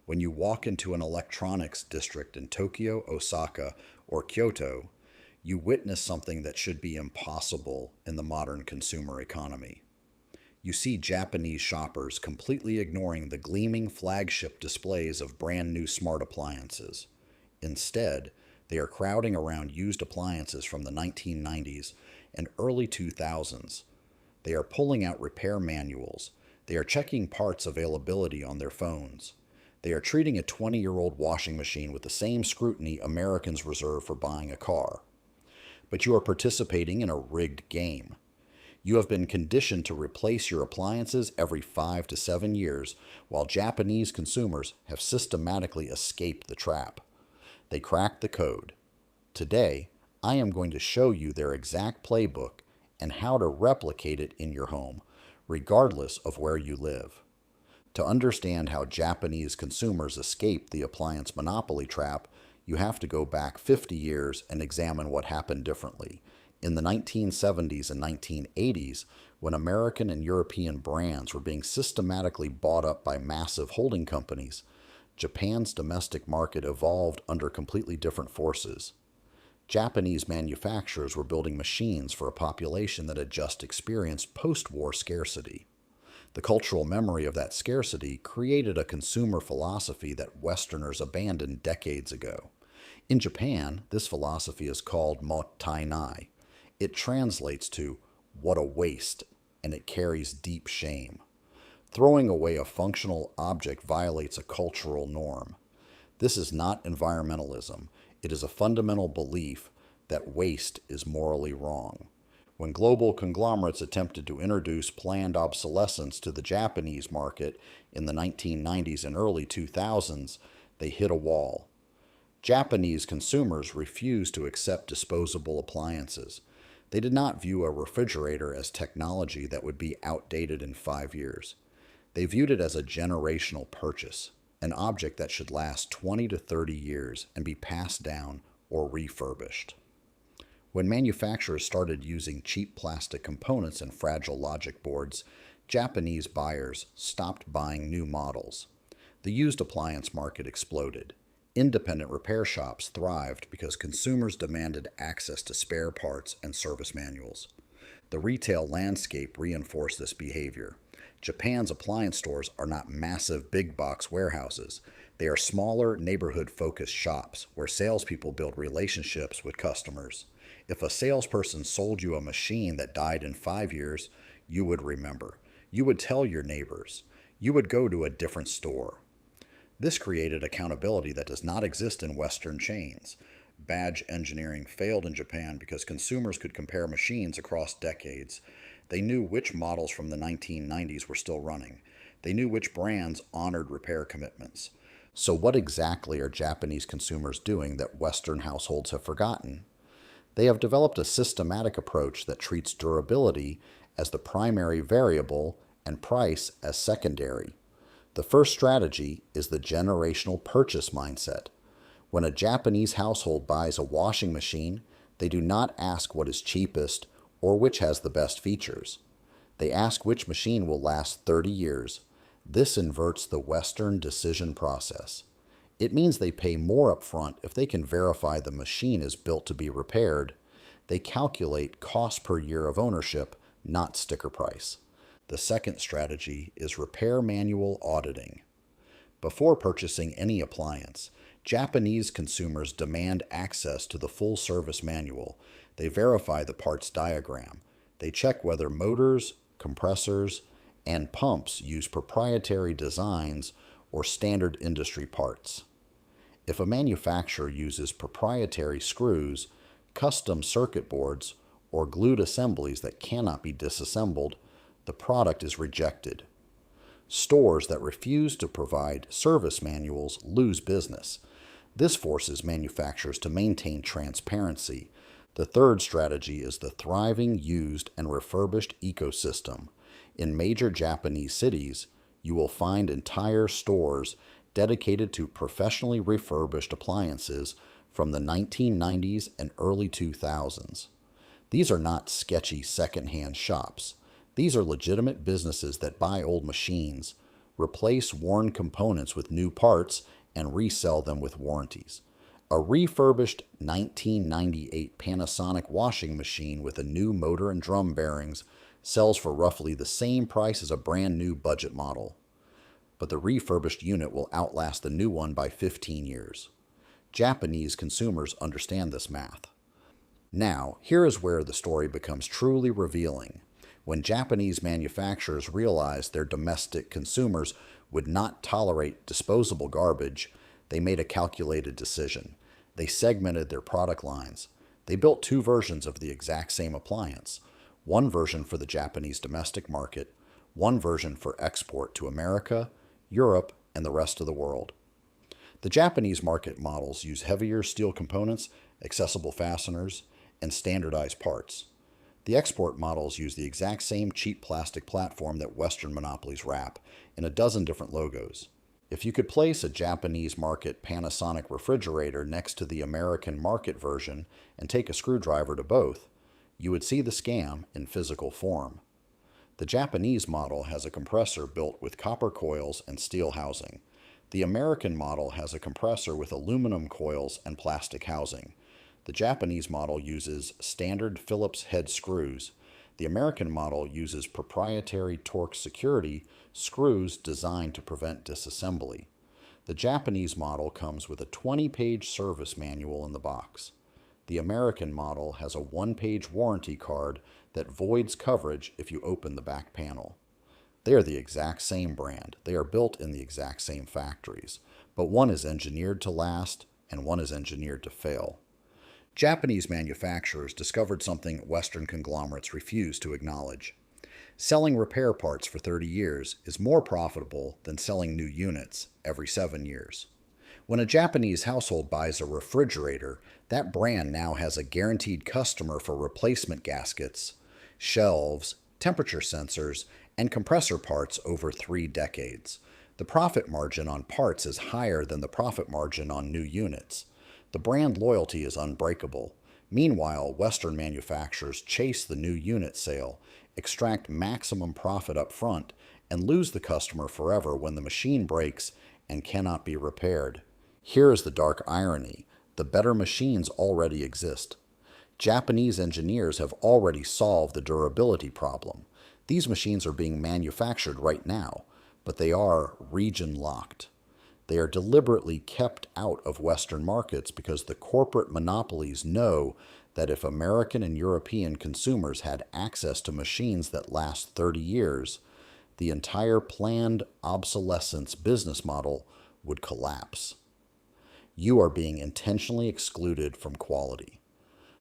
When you walk into an electronics district in Tokyo, Osaka, or Kyoto, you witness something that should be impossible in the modern consumer economy. You see Japanese shoppers completely ignoring the gleaming flagship displays of brand new smart appliances. Instead, they are crowding around used appliances from the 1990s and early 2000s. They are pulling out repair manuals. They are checking parts availability on their phones. They are treating a 20-year-old washing machine with the same scrutiny Americans reserve for buying a car. But you are participating in a rigged game. You have been conditioned to replace your appliances every 5 to 7 years, while Japanese consumers have systematically escaped the trap. They cracked the code. Today, I am going to show you their exact playbook and how to replicate it in your home, regardless of where you live. To understand how Japanese consumers escaped the appliance monopoly trap, you have to go back 50 years and examine what happened differently. In the 1970s and 1980s, when American and European brands were being systematically bought up by massive holding companies, Japan's domestic market evolved under completely different forces. Japanese manufacturers were building machines for a population that had just experienced post-war scarcity. The cultural memory of that scarcity created a consumer philosophy that Westerners abandoned decades ago. In Japan, this philosophy is called mottainai. It translates to "what a waste," and it carries deep shame. Throwing away a functional object violates a cultural norm. This is not environmentalism. It is a fundamental belief that waste is morally wrong. When global conglomerates attempted to introduce planned obsolescence to the Japanese market in the 1990s and early 2000s, they hit a wall. Japanese consumers refused to accept disposable appliances. They did not view a refrigerator as technology that would be outdated in 5 years. They viewed it as a generational purchase, an object that should last 20 to 30 years and be passed down or refurbished. When manufacturers started using cheap plastic components and fragile logic boards, Japanese buyers stopped buying new models. The used appliance market exploded. Independent repair shops thrived because consumers demanded access to spare parts and service manuals. The retail landscape reinforced this behavior. Japan's appliance stores are not massive big box warehouses. They are smaller, neighborhood-focused shops where salespeople build relationships with customers. If a salesperson sold you a machine that died in 5 years, you would remember. You would tell your neighbors. You would go to a different store. This created accountability that does not exist in Western chains. Badge engineering failed in Japan because consumers could compare machines across decades. They knew which models from the 1990s were still running. They knew which brands honored repair commitments. So what exactly are Japanese consumers doing that Western households have forgotten? They have developed a systematic approach that treats durability as the primary variable and price as secondary. The first strategy is the generational purchase mindset. When a Japanese household buys a washing machine, they do not ask what is cheapest or which has the best features. They ask which machine will last 30 years. This inverts the Western decision process. It means they pay more upfront if they can verify the machine is built to be repaired. They calculate cost per year of ownership, not sticker price. The second strategy is repair manual auditing. Before purchasing any appliance, Japanese consumers demand access to the full service manual. They verify the parts diagram. They check whether motors, compressors, and pumps use proprietary designs or standard industry parts. If a manufacturer uses proprietary screws, custom circuit boards, or glued assemblies that cannot be disassembled, the product is rejected. Stores that refuse to provide service manuals lose business. This forces manufacturers to maintain transparency. The third strategy is the thriving used and refurbished ecosystem. In major Japanese cities, you will find entire stores dedicated to professionally refurbished appliances from the 1990s and early 2000s. These are not sketchy secondhand shops. These are legitimate businesses that buy old machines, replace worn components with new parts, and resell them with warranties. A refurbished 1998 Panasonic washing machine with a new motor and drum bearings sells for roughly the same price as a brand new budget model. But the refurbished unit will outlast the new one by 15 years. Japanese consumers understand this math. Now, here is where the story becomes truly revealing. When Japanese manufacturers realized their domestic consumers would not tolerate disposable garbage, they made a calculated decision. They segmented their product lines. They built two versions of the exact same appliance, one version for the Japanese domestic market, one version for export to America, Europe, and the rest of the world. The Japanese market models use heavier steel components, accessible fasteners, and standardized parts. The export models use the exact same cheap plastic platform that Western monopolies wrap in a dozen different logos. If you could place a Japanese market Panasonic refrigerator next to the American market version and take a screwdriver to both, you would see the scam in physical form. The Japanese model has a compressor built with copper coils and steel housing. The American model has a compressor with aluminum coils and plastic housing. The Japanese model uses standard Phillips head screws. The American model uses proprietary torque security screws designed to prevent disassembly. The Japanese model comes with a 20-page service manual in the box. The American model has a 1-page warranty card that voids coverage if you open the back panel. They are the exact same brand. They are built in the exact same factories, but one is engineered to last and one is engineered to fail. Japanese manufacturers discovered something Western conglomerates refuse to acknowledge. Selling repair parts for 30 years is more profitable than selling new units every 7 years. When a Japanese household buys a refrigerator, that brand now has a guaranteed customer for replacement gaskets, shelves, temperature sensors, and compressor parts over 3 decades. The profit margin on parts is higher than the profit margin on new units. The brand loyalty is unbreakable. Meanwhile, Western manufacturers chase the new unit sale, extract maximum profit up front, and lose the customer forever when the machine breaks and cannot be repaired. Here is the dark irony. The better machines already exist. Japanese engineers have already solved the durability problem. These machines are being manufactured right now, but they are region-locked. They are deliberately kept out of Western markets because the corporate monopolies know that if American and European consumers had access to machines that last 30 years, the entire planned obsolescence business model would collapse. You are being intentionally excluded from quality.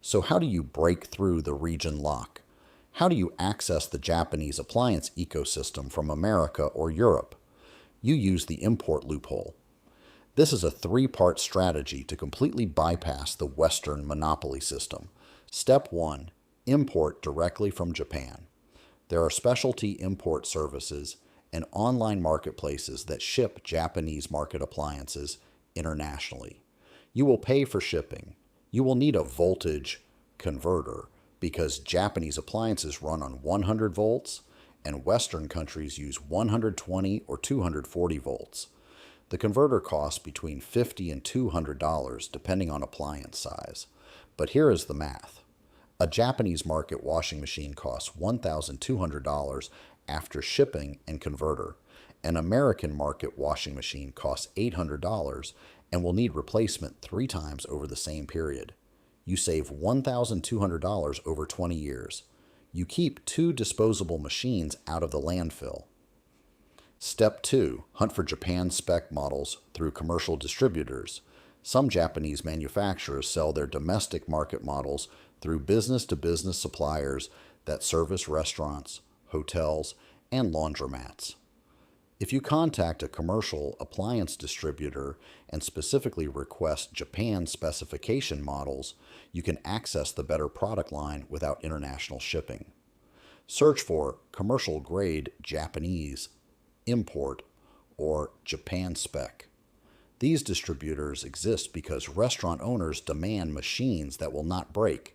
So how do you break through the region lock? How do you access the Japanese appliance ecosystem from America or Europe? You use the import loophole. This is a 3-part strategy to completely bypass the Western monopoly system. Step 1. Import directly from Japan. There are specialty import services and online marketplaces that ship Japanese market appliances internationally. You will pay for shipping. You will need a voltage converter because Japanese appliances run on 100 volts and Western countries use 120 or 240 volts. The converter costs between $50 and $200 depending on appliance size. But here is the math. A Japanese market washing machine costs $1,200 after shipping and converter. An American market washing machine costs $800 and will need replacement 3 times over the same period. You save $1,200 over 20 years. You keep 2 disposable machines out of the landfill. Step 2. Hunt for Japan spec models through commercial distributors. Some Japanese manufacturers sell their domestic market models through business-to-business suppliers that service restaurants, hotels, and laundromats. If you contact a commercial appliance distributor and specifically request Japan specification models, you can access the better product line without international shipping. Search for commercial-grade Japanese import or Japan spec. These distributors exist because restaurant owners demand machines that will not break.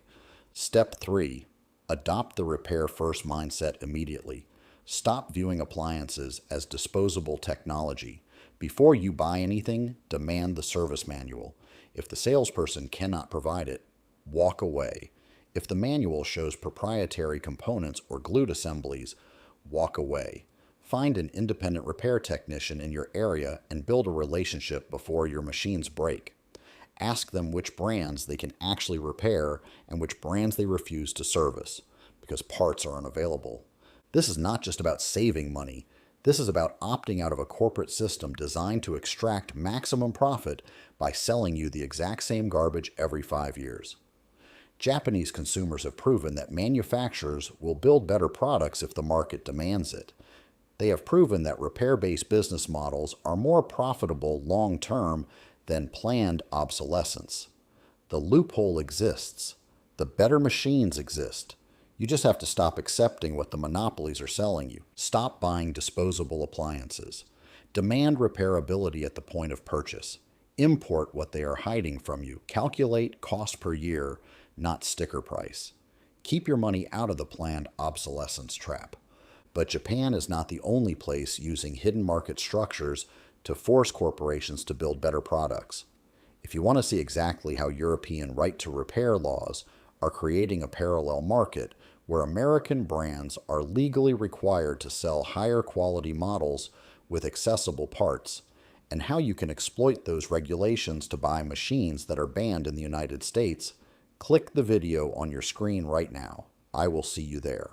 Step 3. Adopt the repair first mindset immediately. Stop viewing appliances as disposable technology. Before you buy anything, demand the service manual. If the salesperson cannot provide it, walk away. If the manual shows proprietary components or glued assemblies, walk away. Find an independent repair technician in your area and build a relationship before your machines break. Ask them which brands they can actually repair and which brands they refuse to service, because parts are unavailable. This is not just about saving money. This is about opting out of a corporate system designed to extract maximum profit by selling you the exact same garbage every 5 years. Japanese consumers have proven that manufacturers will build better products if the market demands it. They have proven that repair-based business models are more profitable long-term than planned obsolescence. The loophole exists. The better machines exist. You just have to stop accepting what the monopolies are selling you. Stop buying disposable appliances. Demand repairability at the point of purchase. Import what they are hiding from you. Calculate cost per year, not sticker price. Keep your money out of the planned obsolescence trap. But Japan is not the only place using hidden market structures to force corporations to build better products. If you want to see exactly how European right to repair laws are creating a parallel market where American brands are legally required to sell higher quality models with accessible parts, and how you can exploit those regulations to buy machines that are banned in the United States, click the video on your screen right now. I will see you there.